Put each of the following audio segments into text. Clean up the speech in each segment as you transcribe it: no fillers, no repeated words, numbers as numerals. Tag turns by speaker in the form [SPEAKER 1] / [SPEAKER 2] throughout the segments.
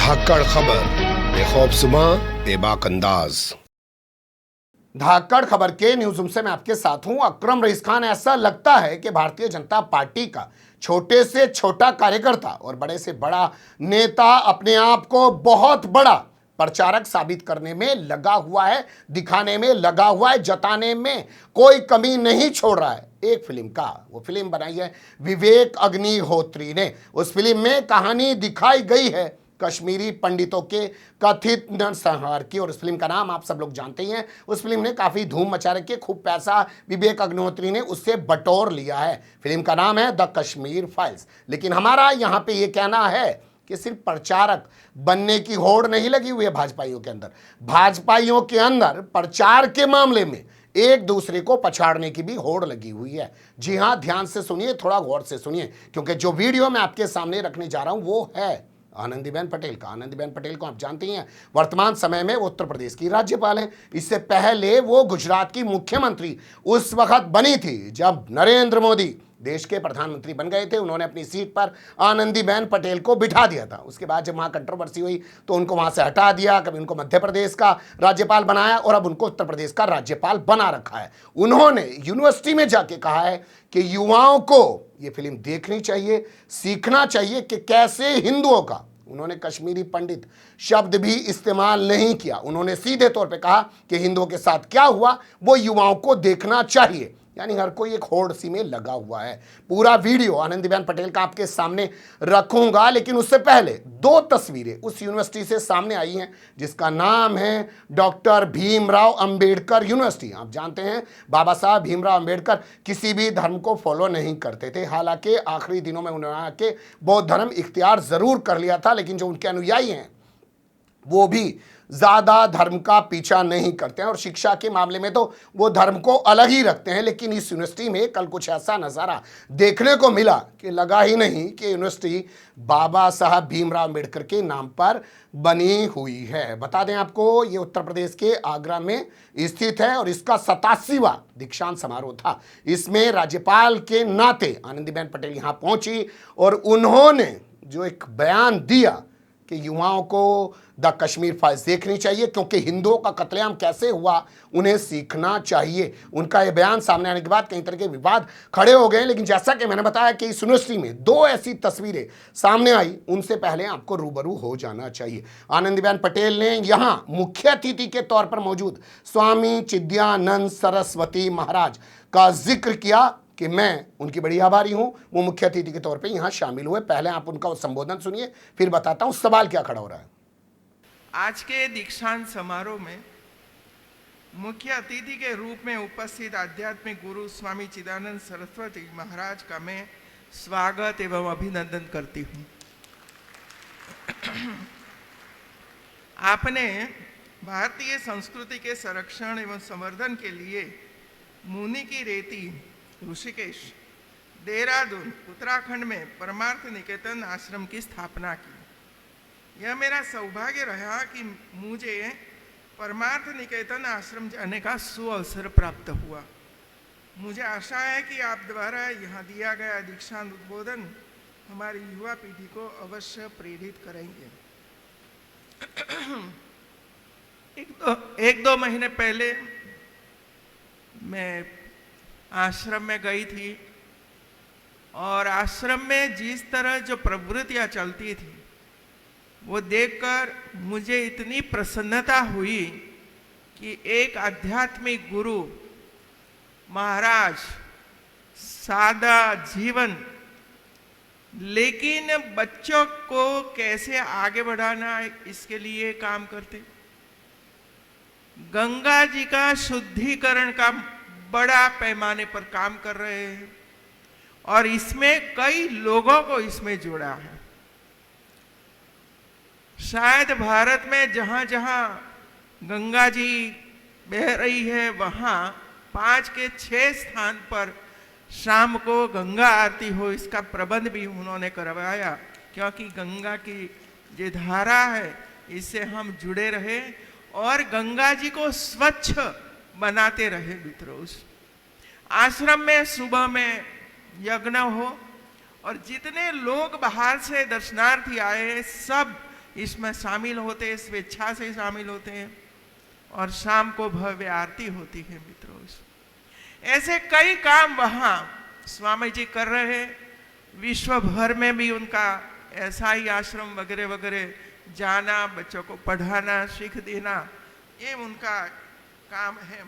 [SPEAKER 1] धाकड़ खबर, बेखौफजुमा बेबाक अंदाज।
[SPEAKER 2] धाकड़ खबर के न्यूज रूम से मैं आपके साथ हूं अकरम रईस खान। ऐसा लगता है कि भारतीय जनता पार्टी का छोटे से छोटा कार्यकर्ता और बड़े से बड़ा नेता अपने आप को बहुत बड़ा प्रचारक साबित करने में लगा हुआ है, दिखाने में लगा हुआ है, जताने में कोई कमी नहीं छोड़ रहा है। एक वो फिल्म बनाई है विवेक अग्निहोत्री ने। उस फिल्म में कहानी दिखाई गई है कश्मीरी पंडितों के कथित नरसंहार की, और उस फिल्म का नाम आप सब लोग जानते ही हैं। उस फिल्म ने काफी धूम मचा रखी है, खूब पैसा विवेक अग्निहोत्री ने उससे बटोर लिया है। फिल्म का नाम है द कश्मीर फाइल्स। लेकिन हमारा यहाँ पे ये कहना है कि सिर्फ प्रचारक बनने की होड़ नहीं लगी हुई है भाजपाइयों के अंदर। भाजपाइयों के अंदर प्रचार के मामले में एक दूसरे को पछाड़ने की भी होड़ लगी हुई है। जी हां, ध्यान से सुनिए, थोड़ा गौर से सुनिए, क्योंकि जो वीडियो मैं आपके सामने रखने जा रहा हूं वो है आनंदीबेन पटेल का। आनंदीबेन पटेल को आप जानते ही हैं, वर्तमान समय में वो उत्तर प्रदेश की राज्यपाल हैं। इससे पहले वो गुजरात की मुख्यमंत्री उस वक्त बनी थी जब नरेंद्र मोदी देश के प्रधानमंत्री बन गए थे। उन्होंने अपनी सीट पर आनंदीबेन पटेल को बिठा दिया था। उसके बाद जब वहाँ कंट्रोवर्सी हुई तो उनको वहाँ से हटा दिया, कभी उनको मध्य प्रदेश का राज्यपाल बनाया और अब उनको उत्तर प्रदेश का राज्यपाल बना रखा है। उन्होंने यूनिवर्सिटी में जाके कहा है कि युवाओं को ये फिल्म देखनी चाहिए, सीखना चाहिए कि कैसे हिंदुओं का, उन्होंने कश्मीरी पंडित शब्द भी इस्तेमाल नहीं किया, उन्होंने सीधे तौर पे कहा कि हिंदुओं के साथ क्या हुआ वो युवाओं को देखना चाहिए। यानी हर कोई एक होड़ सी में लगा हुआ है। पूरा वीडियो आनंदीबेन पटेल का आपके सामने रखूंगा, लेकिन उससे पहले दो तस्वीरें उस यूनिवर्सिटी से सामने आई हैं जिसका नाम है डॉक्टर भीमराव अंबेडकर यूनिवर्सिटी। आप जानते हैं बाबा साहब भीमराव अंबेडकर किसी भी धर्म को फॉलो नहीं करते थे। हालांकि आखिरी दिनों में उन्होंने आके बौद्ध धर्म इख्तियार जरूर कर लिया था, लेकिन जो उनके अनुयायी हैं वो भी ज्यादा धर्म का पीछा नहीं करते हैं और शिक्षा के मामले में तो वो धर्म को अलग ही रखते हैं। लेकिन इस यूनिवर्सिटी में कल कुछ ऐसा नज़ारा देखने को मिला कि लगा ही नहीं कि यूनिवर्सिटी बाबा साहब भीमराव अंबेडकर के नाम पर बनी हुई है। बता दें आपको, ये उत्तर प्रदेश के आगरा में स्थित है और इसका 87वां दीक्षांत समारोह था। इसमें राज्यपाल के नाते आनंदीबेन पटेल यहाँ पहुंची और उन्होंने जो एक बयान दिया कि युवाओं को द कश्मीर फाइल्स देखनी चाहिए क्योंकि हिंदुओं का कत्लेआम कैसे हुआ उन्हें सीखना चाहिए। उनका यह बयान सामने आने के बाद कई तरह के विवाद खड़े हो गए, लेकिन जैसा कि मैंने बताया कि इस यूनिवर्सिटी में दो ऐसी तस्वीरें सामने आई, उनसे पहले आपको रूबरू हो जाना चाहिए। आनंदीबेन पटेल ने यहाँ मुख्य अतिथि के तौर पर मौजूद स्वामी चिद्यानंद सरस्वती महाराज का जिक्र किया कि मैं उनकी बड़ी आभारी हूं, वो मुख्य अतिथि के तौर पे यहां शामिल हुए। पहले आप उनका संबोधन सुनिए, फिर बताता हूं सवाल क्या खड़ा हो रहा है।
[SPEAKER 3] आज के दीक्षांत समारोह में मुख्य अतिथि के रूप में उपस्थित आध्यात्मिक गुरु स्वामी चिदानंद सरस्वती महाराज का मैं स्वागत एवं अभिनंदन करती हूं। आपने भारतीय संस्कृति के संरक्षण एवं संवर्धन के लिए मुनि की रेती ऋषिकेश, देहरादून, उत्तराखंड में परमार्थ निकेतन आश्रम की स्थापना की। यह मेरा सौभाग्य रहा कि मुझे परमार्थ निकेतन आश्रम जाने का सुअवसर प्राप्त हुआ। मुझे आशा है कि आप द्वारा यहाँ दिया गया दीक्षांत उद्बोधन हमारी युवा पीढ़ी को अवश्य प्रेरित करेंगे। एक दो महीने पहले मैं आश्रम में गई थी और आश्रम में जिस तरह जो प्रवृत्तियां चलती थी वो देखकर मुझे इतनी प्रसन्नता हुई कि एक आध्यात्मिक गुरु महाराज, सादा जीवन, लेकिन बच्चों को कैसे आगे बढ़ाना है इसके लिए काम करते। गंगा जी का शुद्धिकरण का बड़ा पैमाने पर काम कर रहे हैं और इसमें कई लोगों को इसमें जोड़ा है। शायद भारत में जहां जहां गंगा जी बह रही है वहां 5 के 6 स्थान पर शाम को गंगा आरती हो, इसका प्रबंध भी उन्होंने करवाया, क्योंकि गंगा की जो धारा है इससे हम जुड़े रहे और गंगा जी को स्वच्छ बनाते रहे। मित्रों, आश्रम में सुबह में यज्ञ हो और जितने लोग बाहर से दर्शनार्थी आए सब इसमें शामिल होते हैं, स्वेच्छा से शामिल होते हैं, और शाम को भव्य आरती होती है मित्रों। ऐसे कई काम वहाँ स्वामी जी कर रहे हैं। विश्व भर में भी उनका ऐसा ही आश्रम वगैरह वगैरह जाना, बच्चों को पढ़ाना, सीख देना, ये उनका काम है।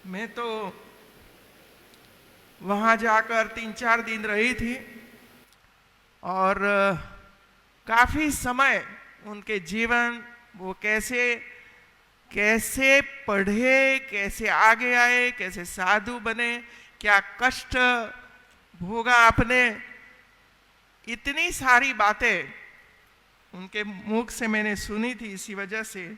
[SPEAKER 3] मैं तो वहाँ जाकर 3-4 दिन रही थी और काफ़ी समय उनके जीवन, वो कैसे पढ़े, कैसे आगे आए, कैसे साधु बने, क्या कष्ट भोगा आपने, इतनी सारी बातें उनके मुख से मैंने सुनी थी। इसी वजह से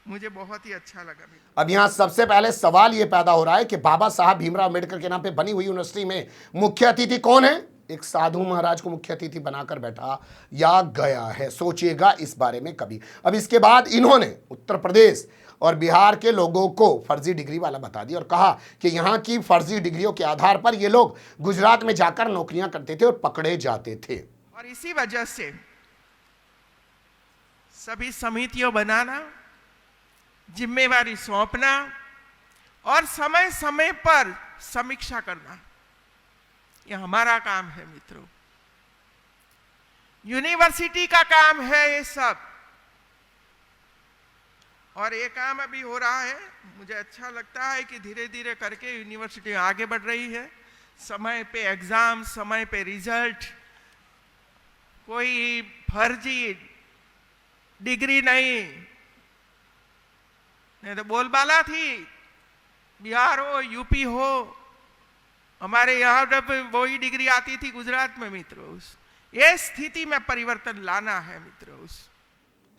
[SPEAKER 3] मुझे बहुत ही अच्छा लगा।
[SPEAKER 2] अब यहां सबसे पहले सवाल यह पैदा हो रहा है कि बाबा साहब भीमराव अम्बेडकर के नाम पे बनी हुई यूनिवर्सिटी में मुख्य अतिथि कौन है? एक साधु महाराज को मुख्य अतिथि बनाकर बैठा या गया है। सोचिएगा इस बारे में कभी। अब इसके बाद इन्होंने उत्तर प्रदेश और बिहार के लोगों को फर्जी डिग्री वाला बता दिया और कहा कि यहां की फर्जी डिग्रियों के आधार पर ये लोग गुजरात में जाकर नौकरियां करते थे और पकड़े जाते थे।
[SPEAKER 3] और इसी वजह से सभी समितियों बनाना, जिम्मेवारी सौंपना और समय समय पर समीक्षा करना, यह हमारा काम है मित्रों। यूनिवर्सिटी का काम है ये सब, और ये काम अभी हो रहा है। मुझे अच्छा लगता है कि धीरे धीरे करके यूनिवर्सिटी आगे बढ़ रही है। समय पे एग्जाम, समय पे रिजल्ट, कोई फर्जी डिग्री नहीं तो बोलबाला थी, बिहार हो, यूपी हो, हमारे यहाँ जब वही डिग्री आती थी गुजरात में मित्रों। ये स्थिति में परिवर्तन लाना है मित्रों।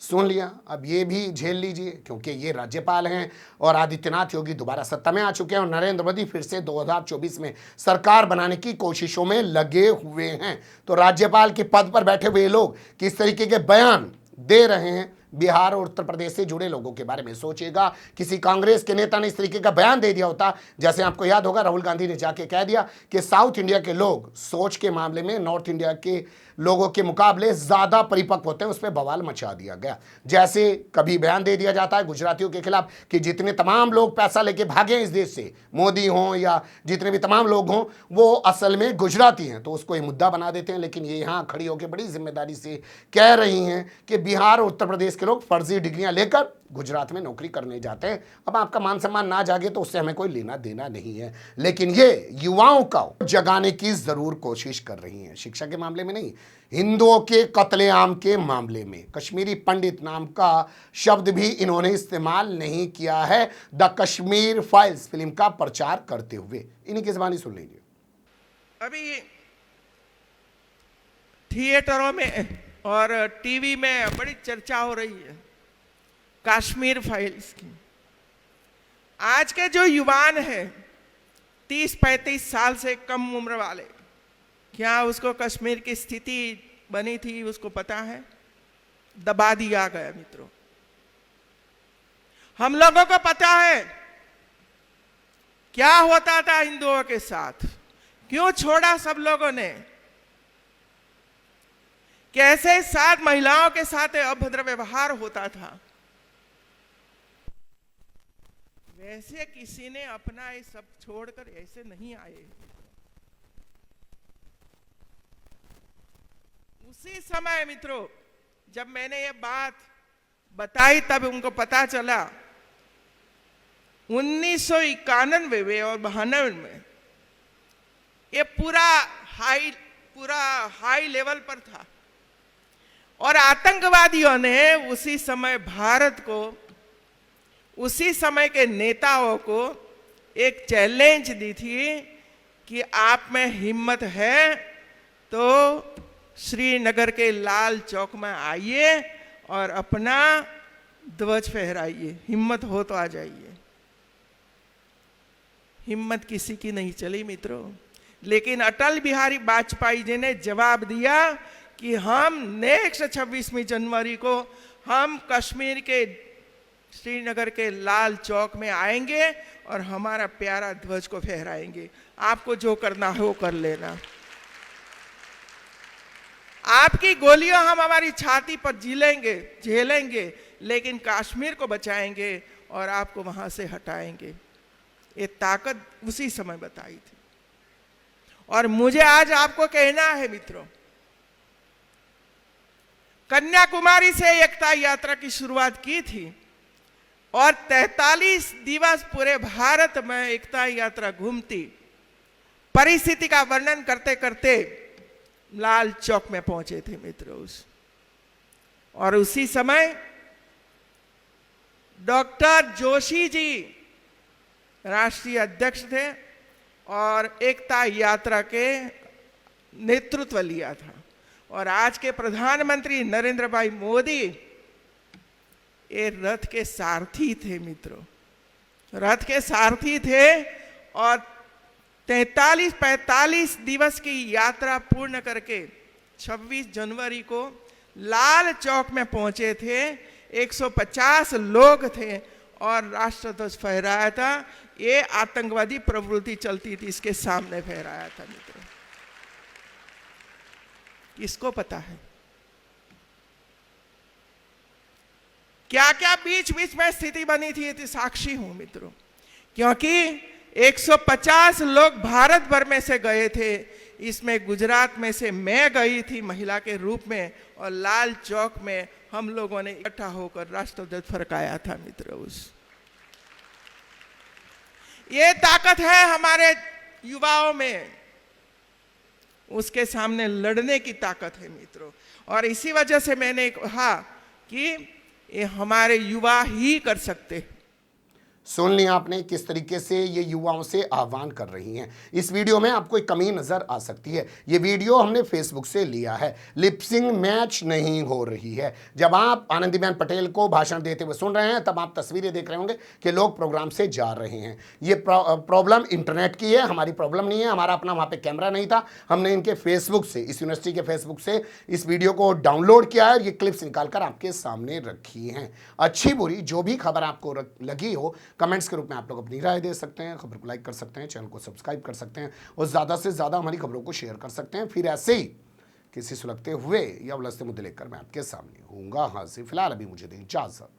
[SPEAKER 2] सुन लिया, अब ये भी झेल लीजिए क्योंकि ये राज्यपाल हैं और आदित्यनाथ योगी दोबारा सत्ता में आ चुके हैं और नरेंद्र मोदी फिर से 2024 में सरकार बनाने की कोशिशों में लगे हुए हैं। तो राज्यपाल के पद पर बैठे हुए लोग किस तरीके के बयान दे रहे हैं बिहार और उत्तर प्रदेश से जुड़े लोगों के बारे में। सोचिएगा किसी कांग्रेस के नेता ने इस तरीके का बयान दे दिया होता, जैसे आपको याद होगा राहुल गांधी ने जाके कह दिया कि साउथ इंडिया के लोग सोच के मामले में नॉर्थ इंडिया के लोगों के मुकाबले ज्यादा परिपक्व होते हैं, उस पर बवाल मचा दिया गया। जैसे कभी बयान दे दिया जाता है गुजरातियों के खिलाफ कि जितने तमाम लोग पैसा लेके भागे इस देश से, मोदी हों या जितने भी तमाम लोग हों, वो असल में गुजराती हैं, तो उसको ये मुद्दा बना देते हैं। लेकिन ये यहाँ खड़ी होकर बड़ी जिम्मेदारी से कह रही हैं कि बिहार और उत्तर प्रदेश के लोग फर्जी डिग्रियां लेकर गुजरात में नौकरी करने जाते हैं। अब आपका मान सम्मान ना जागे तो उससे हमें कोई लेना देना नहीं है, लेकिन ये युवाओं को जगाने की जरूर कोशिश कर रही हैं। शिक्षा के मामले में नहीं, हिंदुओं के कत्लेआम के मामले में। कश्मीरी पंडित नाम का शब्द भी इन्होंने इस्तेमाल नहीं किया है द कश्मीर फाइल्स फिल्म का प्रचार करते हुए। इन्हीं की ज़बानी सुन लीजिए।
[SPEAKER 3] अभी थिएटरों में और टीवी में बड़ी चर्चा हो रही है कश्मीर फाइल्स की। आज के जो युवान हैं 30-35 साल से कम उम्र वाले, क्या उसको कश्मीर की स्थिति बनी थी उसको पता है? दबा दिया गया मित्रों। हम लोगों को पता है क्या होता था हिंदुओं के साथ, क्यों छोड़ा सब लोगों ने, कैसे साथ महिलाओं के साथ अभद्र व्यवहार होता था। वैसे किसी ने अपना ये सब छोड़कर ऐसे नहीं आए। उसी समय मित्रों जब मैंने ये बात बताई तब उनको पता चला 1991 और 92 में ये पूरा हाई लेवल पर था और आतंकवादियों ने उसी समय भारत को, उसी समय के नेताओं को एक चैलेंज दी थी कि आप में हिम्मत है तो श्रीनगर के लाल चौक में आइए और अपना ध्वज फहराइए, हिम्मत हो तो आ जाइए। हिम्मत किसी की नहीं चली मित्रों, लेकिन अटल बिहारी वाजपेयी जी ने जवाब दिया कि हम नेक्स्ट 26वीं जनवरी को हम कश्मीर के श्रीनगर के लाल चौक में आएंगे और हमारा प्यारा ध्वज को फहराएंगे। आपको जो करना है वो कर लेना। आपकी गोलियां हम हमारी छाती पर झेलेंगे, लेकिन कश्मीर को बचाएंगे और आपको वहां से हटाएंगे। ये ताकत उसी समय बताई थी। और मुझे आज आपको कहना है मित्रों, कन्याकुमारी से एकता यात्रा की शुरुआत की थी और 43 दिवस पूरे भारत में एकता यात्रा घूमती, परिस्थिति का वर्णन करते करते लाल चौक में पहुंचे थे मित्रों। और उसी समय डॉक्टर जोशी जी राष्ट्रीय अध्यक्ष थे और एकता यात्रा के नेतृत्व लिया था। और आज के प्रधानमंत्री नरेंद्र भाई मोदी ये रथ के सारथी थे मित्रों, रथ के सारथी थे। और 45 दिवस की यात्रा पूर्ण करके 26 जनवरी को लाल चौक में पहुंचे थे। 150 लोग थे और राष्ट्रध्वज फहराया था। ये आतंकवादी प्रवृत्ति चलती थी, इसके सामने फहराया था मित्रों। किसको पता है क्या क्या बीच बीच में स्थिति बनी थी? ये साक्षी हूं मित्रों, क्योंकि 150 लोग भारत भर में से गए थे। इसमें गुजरात में से मैं गई थी महिला के रूप में, और लाल चौक में हम लोगों ने इकट्ठा होकर राष्ट्रध्वज फरकाया था मित्रों। ये ताकत है हमारे युवाओं में, उसके सामने लड़ने की ताकत है मित्रों। और इसी वजह से मैंने कहा कि ये हमारे युवा ही कर सकते हैं।
[SPEAKER 2] सुन लिया आपने किस तरीके से ये युवाओं से आह्वान कर रही हैं। इस वीडियो में आपको एक कमी नजर आ सकती है। ये वीडियो हमने फेसबुक से लिया है, लिपसिंग मैच नहीं हो रही है। जब आप आनंदीबेन पटेल को भाषण देते हुए सुन रहे हैं, तब आप तस्वीरें देख रहे होंगे कि लोग प्रोग्राम से जा रहे हैं। ये प्रॉब्लम इंटरनेट की है, हमारी प्रॉब्लम नहीं है। हमारा अपना वहाँ पर कैमरा नहीं था, हमने इनके फेसबुक से, इस यूनिवर्सिटी के फेसबुक से इस वीडियो को डाउनलोड किया है और ये क्लिप्स निकाल कर आपके सामने रखी हैं। अच्छी बुरी जो भी खबर आपको लगी हो, कमेंट्स के रूप में आप लोग अपनी राय दे सकते हैं, खबर को लाइक कर सकते हैं, चैनल को सब्सक्राइब कर सकते हैं और ज़्यादा से ज़्यादा हमारी खबरों को शेयर कर सकते हैं। फिर ऐसे ही किसी सुलगते हुए या उलझते मुद्दे लेकर मैं आपके सामने होऊंगा हाजिर। फिलहाल अभी मुझे दें इजाज़त।